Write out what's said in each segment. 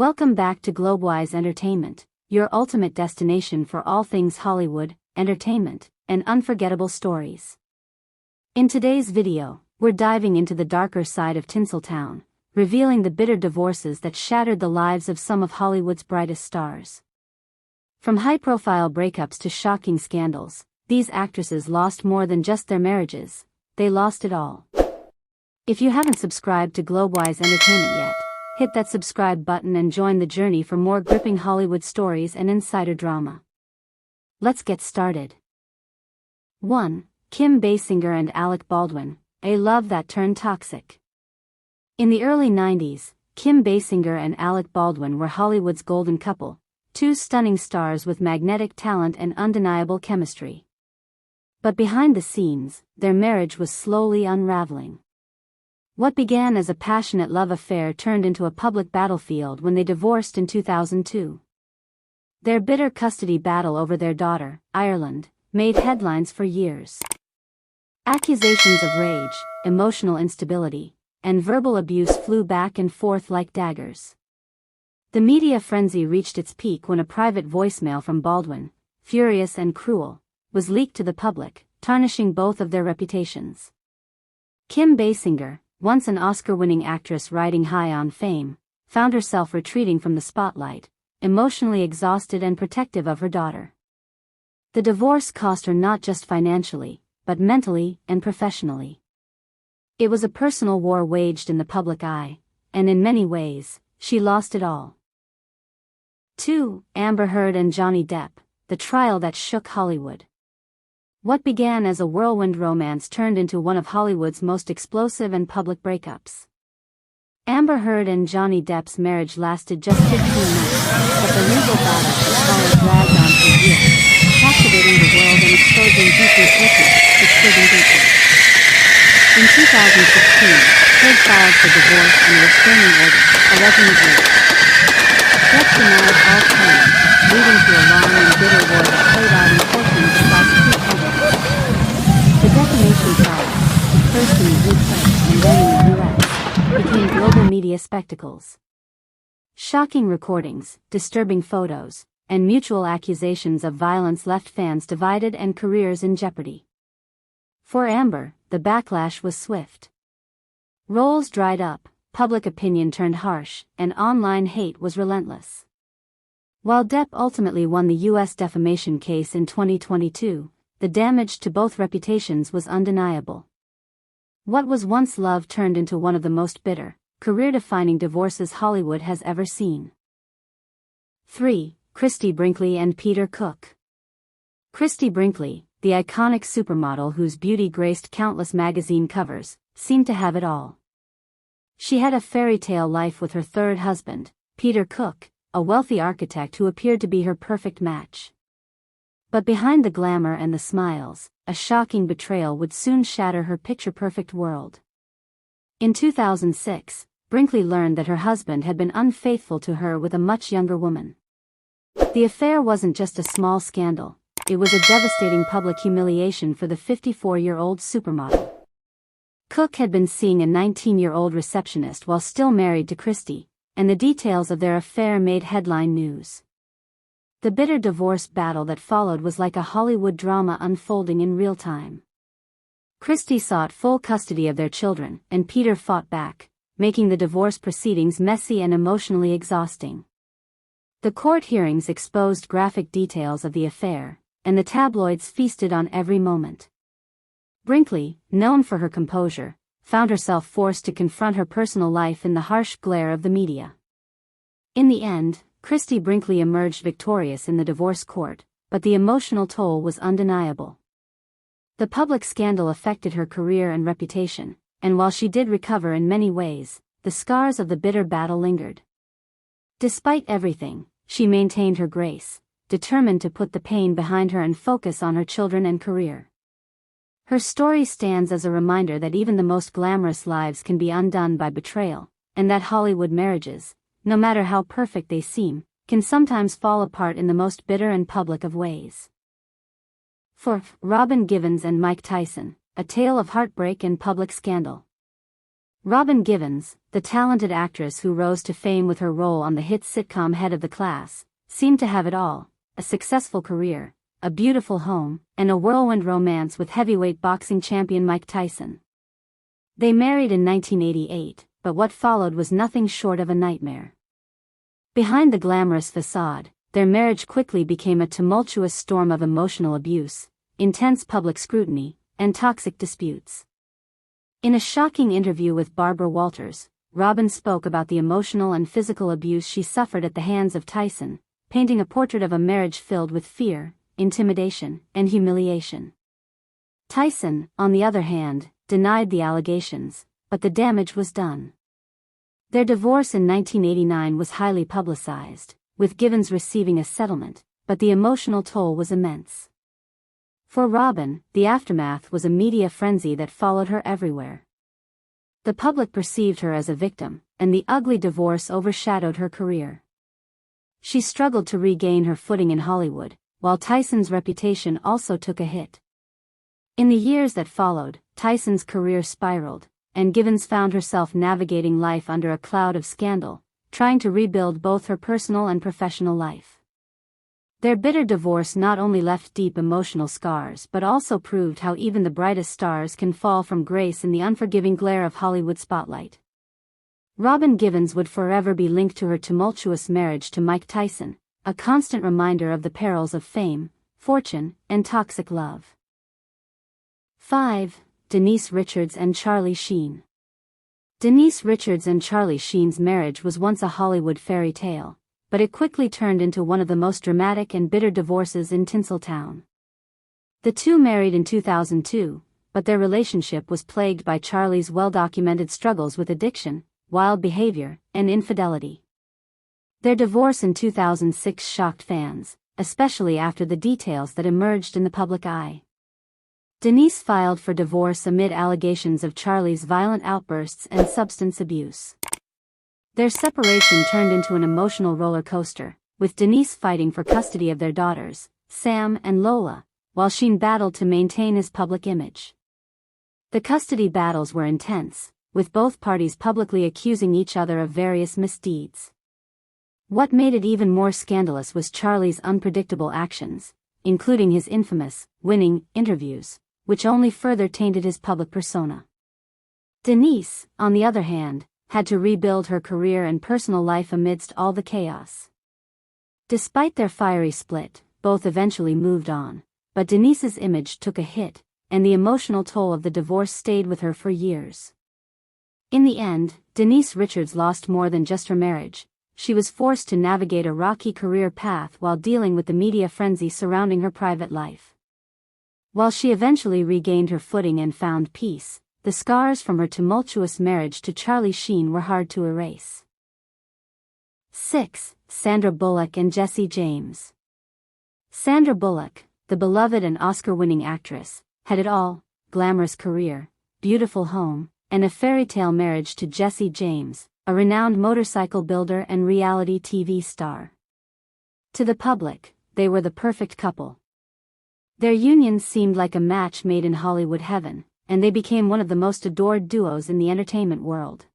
Welcome back to Globewise Entertainment, your ultimate destination for all things Hollywood, entertainment, and unforgettable stories. In today's video, we're diving into the darker side of Tinseltown, revealing the bitter divorces that shattered the lives of some of Hollywood's brightest stars. From high-profile breakups to shocking scandals, these actresses lost more than just their marriages, they lost it all. If you haven't subscribed to Globewise Entertainment yet, hit that subscribe button and join the journey for more gripping Hollywood stories and insider drama. Let's get started. 1. Kim Basinger and Alec Baldwin, a love that turned toxic. In the early 90s, Kim Basinger and Alec Baldwin were Hollywood's golden couple, two stunning stars with magnetic talent and undeniable chemistry. But behind the scenes, their marriage was slowly unraveling. What began as a passionate love affair turned into a public battlefield when they divorced in 2002. Their bitter custody battle over their daughter, Ireland, made headlines for years. Accusations of rage, emotional instability, and verbal abuse flew back and forth like daggers. The media frenzy reached its peak when a private voicemail from Baldwin, furious and cruel, was leaked to the public, tarnishing both of their reputations. Kim Basinger, once an Oscar-winning actress riding high on fame, found herself retreating from the spotlight, emotionally exhausted and protective of her daughter. The divorce cost her not just financially, but mentally and professionally. It was a personal war waged in the public eye, and in many ways, she lost it all. 2. Amber Heard and Johnny Depp, the trial that shook Hollywood. What began as a whirlwind romance turned into one of Hollywood's most explosive and public breakups. Amber Heard and Johnny Depp's marriage lasted just 15 months, but the legal battle that followed dragged on for years, captivating the world and exposing deeply secrets, disturbing deeply. In 2016, Heard filed for divorce and a restraining order, alleging rape. Depp denied all claims, leading to a long and bitter war that played out in courtrooms across two countries. The defamation trials, first in the UK and then in the US, became global media spectacles. Shocking recordings, disturbing photos, and mutual accusations of violence left fans divided and careers in jeopardy. For Amber, the backlash was swift. Roles dried up, public opinion turned harsh, and online hate was relentless. While Depp ultimately won the U.S. defamation case in 2022, the damage to both reputations was undeniable. What was once love turned into one of the most bitter, career-defining divorces Hollywood has ever seen. 3. Christie Brinkley and Peter Cook. Christie Brinkley, the iconic supermodel whose beauty graced countless magazine covers, seemed to have it all. She had a fairy tale life with her third husband, Peter Cook, a wealthy architect who appeared to be her perfect match. But behind the glamour and the smiles, a shocking betrayal would soon shatter her picture-perfect world. In 2006, Brinkley learned that her husband had been unfaithful to her with a much younger woman. The affair wasn't just a small scandal, it was a devastating public humiliation for the 54-year-old supermodel. Cook had been seeing a 19-year-old receptionist while still married to Christie, and the details of their affair made headline news. The bitter divorce battle that followed was like a Hollywood drama unfolding in real time. Christie sought full custody of their children, and Peter fought back, making the divorce proceedings messy and emotionally exhausting. The court hearings exposed graphic details of the affair, and the tabloids feasted on every moment. Brinkley, known for her composure, found herself forced to confront her personal life in the harsh glare of the media. In the end, Christie Brinkley emerged victorious in the divorce court, but the emotional toll was undeniable. The public scandal affected her career and reputation, and while she did recover in many ways, the scars of the bitter battle lingered. Despite everything, she maintained her grace, determined to put the pain behind her and focus on her children and career. Her story stands as a reminder that even the most glamorous lives can be undone by betrayal, and that Hollywood marriages, no matter how perfect they seem, can sometimes fall apart in the most bitter and public of ways. 4. Robin Givens and Mike Tyson, a tale of heartbreak and public scandal. Robin Givens, the talented actress who rose to fame with her role on the hit sitcom Head of the Class, seemed to have it all: a successful career, a beautiful home, and a whirlwind romance with heavyweight boxing champion Mike Tyson. They married in 1988, but what followed was nothing short of a nightmare. Behind the glamorous facade, their marriage quickly became a tumultuous storm of emotional abuse, intense public scrutiny, and toxic disputes. In a shocking interview with Barbara Walters, Robin spoke about the emotional and physical abuse she suffered at the hands of Tyson, painting a portrait of a marriage filled with fear, intimidation, and humiliation. Tyson, on the other hand, denied the allegations, but the damage was done. Their divorce in 1989 was highly publicized, with Givens receiving a settlement, but the emotional toll was immense. For Robin, the aftermath was a media frenzy that followed her everywhere. The public perceived her as a victim, and the ugly divorce overshadowed her career. She struggled to regain her footing in Hollywood, while Tyson's reputation also took a hit. In the years that followed, Tyson's career spiraled, and Givens found herself navigating life under a cloud of scandal, trying to rebuild both her personal and professional life. Their bitter divorce not only left deep emotional scars but also proved how even the brightest stars can fall from grace in the unforgiving glare of Hollywood spotlight. Robin Givens would forever be linked to her tumultuous marriage to Mike Tyson, a constant reminder of the perils of fame, fortune, and toxic love. 5. Denise Richards and Charlie Sheen. Denise Richards and Charlie Sheen's marriage was once a Hollywood fairy tale, but it quickly turned into one of the most dramatic and bitter divorces in Tinseltown. The two married in 2002, but their relationship was plagued by Charlie's well-documented struggles with addiction, wild behavior, and infidelity. Their divorce in 2006 shocked fans, especially after the details that emerged in the public eye. Denise filed for divorce amid allegations of Charlie's violent outbursts and substance abuse. Their separation turned into an emotional roller coaster, with Denise fighting for custody of their daughters, Sam and Lola, while Sheen battled to maintain his public image. The custody battles were intense, with both parties publicly accusing each other of various misdeeds. What made it even more scandalous was Charlie's unpredictable actions, including his infamous, winning interviews, which only further tainted his public persona. Denise, on the other hand, had to rebuild her career and personal life amidst all the chaos. Despite their fiery split, both eventually moved on, but Denise's image took a hit, and the emotional toll of the divorce stayed with her for years. In the end, Denise Richards lost more than just her marriage. She was forced to navigate a rocky career path while dealing with the media frenzy surrounding her private life. While she eventually regained her footing and found peace, the scars from her tumultuous marriage to Charlie Sheen were hard to erase. 6. Sandra Bullock and Jesse James. Sandra Bullock, the beloved and Oscar-winning actress, had it all: glamorous career, beautiful home, and a fairy-tale marriage to Jesse James, a renowned motorcycle builder and reality TV star. To the public, they were the perfect couple. Their union seemed like a match made in Hollywood heaven, and they became one of the most adored duos in the entertainment world.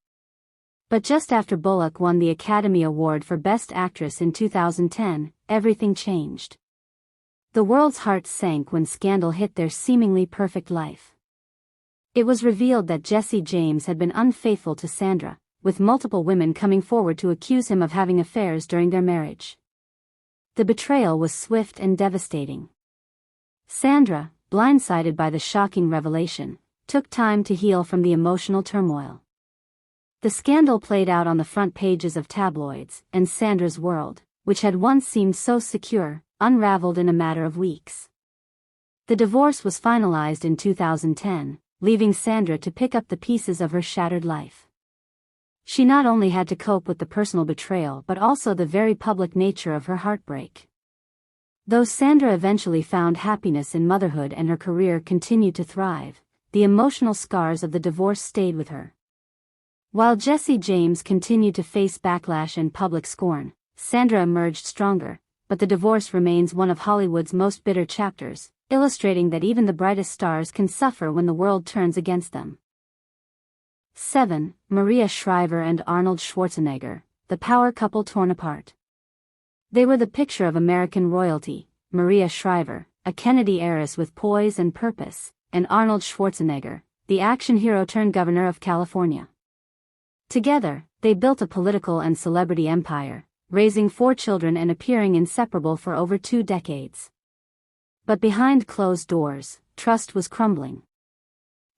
But just after Bullock won the Academy Award for Best Actress in 2010, everything changed. The world's heart sank when scandal hit their seemingly perfect life. It was revealed that Jesse James had been unfaithful to Sandra, with multiple women coming forward to accuse him of having affairs during their marriage. The betrayal was swift and devastating. Sandra, blindsided by the shocking revelation, took time to heal from the emotional turmoil. The scandal played out on the front pages of tabloids, and Sandra's world, which had once seemed so secure, unraveled in a matter of weeks. The divorce was finalized in 2010, leaving Sandra to pick up the pieces of her shattered life. She not only had to cope with the personal betrayal but also the very public nature of her heartbreak. Though Sandra eventually found happiness in motherhood and her career continued to thrive, the emotional scars of the divorce stayed with her. While Jesse James continued to face backlash and public scorn, Sandra emerged stronger, but the divorce remains one of Hollywood's most bitter chapters, illustrating that even the brightest stars can suffer when the world turns against them. 7. Maria Shriver and Arnold Schwarzenegger, the power couple torn apart. They were the picture of American royalty, Maria Shriver, a Kennedy heiress with poise and purpose, and Arnold Schwarzenegger, the action hero turned governor of California. Together, they built a political and celebrity empire, raising 4 children and appearing inseparable for over 2 decades. But behind closed doors, trust was crumbling.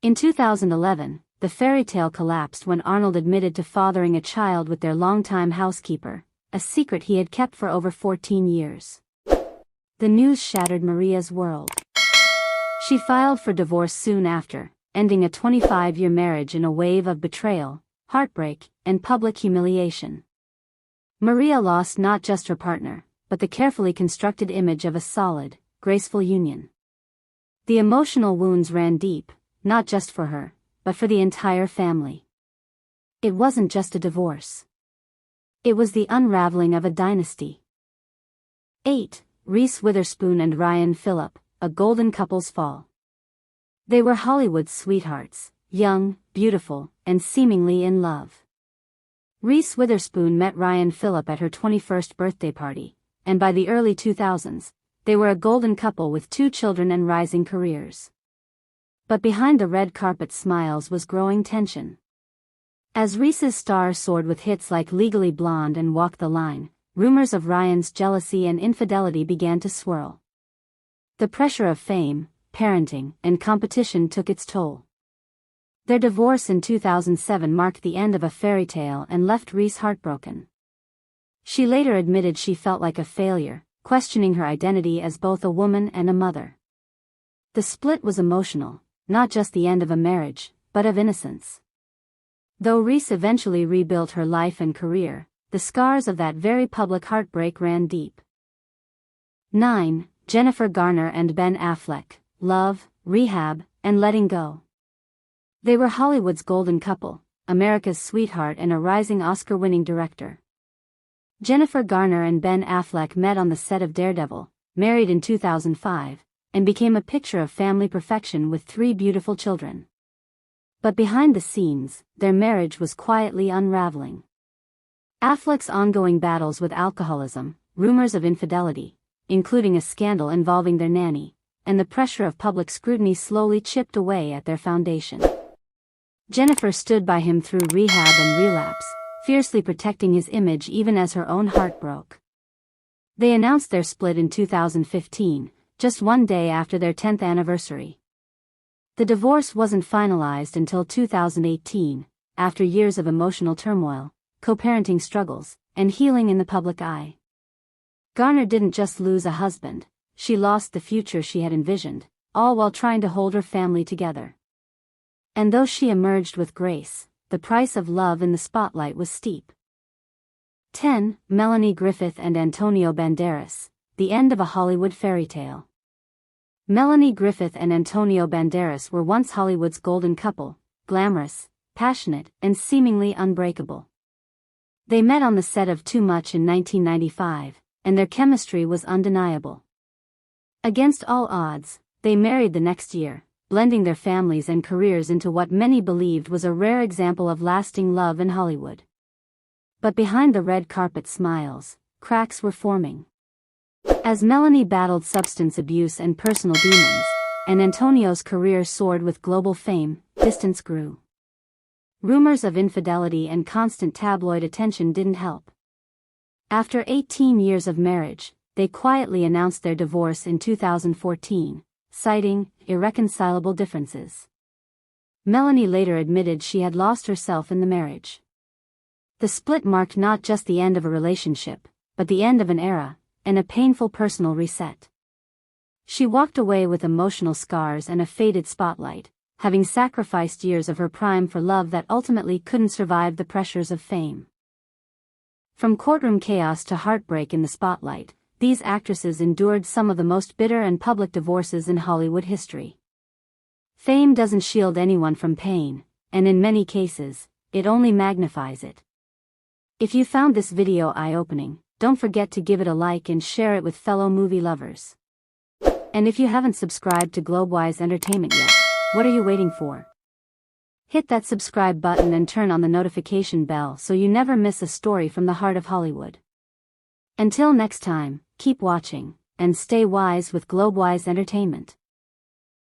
In 2011, the fairy tale collapsed when Arnold admitted to fathering a child with their longtime housekeeper, a secret he had kept for over 14 years. The news shattered Maria's world. She filed for divorce soon after, ending a 25-year marriage in a wave of betrayal, heartbreak, and public humiliation. Maria lost not just her partner, but the carefully constructed image of a solid, graceful union. The emotional wounds ran deep, not just for her, but for the entire family. It wasn't just a divorce. It was the unraveling of a dynasty. 8. Reese Witherspoon and Ryan Phillip, a golden couple's fall. They were Hollywood's sweethearts, young, beautiful, and seemingly in love. Reese Witherspoon met Ryan Phillip at her 21st birthday party, and by the early 2000s, they were a golden couple with 2 children and rising careers. But behind the red carpet smiles was growing tension. As Reese's star soared with hits like Legally Blonde and Walk the Line, rumors of Ryan's jealousy and infidelity began to swirl. The pressure of fame, parenting, and competition took its toll. Their divorce in 2007 marked the end of a fairy tale and left Reese heartbroken. She later admitted she felt like a failure, questioning her identity as both a woman and a mother. The split was emotional, not just the end of a marriage, but of innocence. Though Reese eventually rebuilt her life and career, the scars of that very public heartbreak ran deep. 9. Jennifer Garner and Ben Affleck, Love, Rehab, and Letting Go. They were Hollywood's golden couple, America's sweetheart and a rising Oscar-winning director. Jennifer Garner and Ben Affleck met on the set of Daredevil, married in 2005, and became a picture of family perfection with 3 beautiful children. But behind the scenes, their marriage was quietly unraveling. Affleck's ongoing battles with alcoholism, rumors of infidelity, including a scandal involving their nanny, and the pressure of public scrutiny slowly chipped away at their foundation. Jennifer stood by him through rehab and relapse, fiercely protecting his image even as her own heart broke. They announced their split in 2015, just 1 day after their 10th anniversary. The divorce wasn't finalized until 2018, after years of emotional turmoil, co-parenting struggles, and healing in the public eye. Garner didn't just lose a husband, she lost the future she had envisioned, all while trying to hold her family together. And though she emerged with grace, the price of love in the spotlight was steep. 10. Melanie Griffith and Antonio Banderas, the end of a Hollywood fairy tale. Melanie Griffith and Antonio Banderas were once Hollywood's golden couple, glamorous, passionate, and seemingly unbreakable. They met on the set of Too Much in 1995, and their chemistry was undeniable. Against all odds, they married the next year, blending their families and careers into what many believed was a rare example of lasting love in Hollywood. But behind the red carpet smiles, cracks were forming. As Melanie battled substance abuse and personal demons, and Antonio's career soared with global fame, distance grew. Rumors of infidelity and constant tabloid attention didn't help. After 18 years of marriage, they quietly announced their divorce in 2014, citing irreconcilable differences. Melanie later admitted she had lost herself in the marriage. The split marked not just the end of a relationship, but the end of an era, and a painful personal reset. She walked away with emotional scars and a faded spotlight, having sacrificed years of her prime for love that ultimately couldn't survive the pressures of fame. From courtroom chaos to heartbreak in the spotlight, these actresses endured some of the most bitter and public divorces in Hollywood history. Fame doesn't shield anyone from pain, and in many cases, it only magnifies it. If you found this video eye-opening, don't forget to give it a like and share it with fellow movie lovers. And if you haven't subscribed to Globewise Entertainment yet, what are you waiting for? Hit that subscribe button and turn on the notification bell so you never miss a story from the heart of Hollywood. Until next time, keep watching, and stay wise with Globewise Entertainment.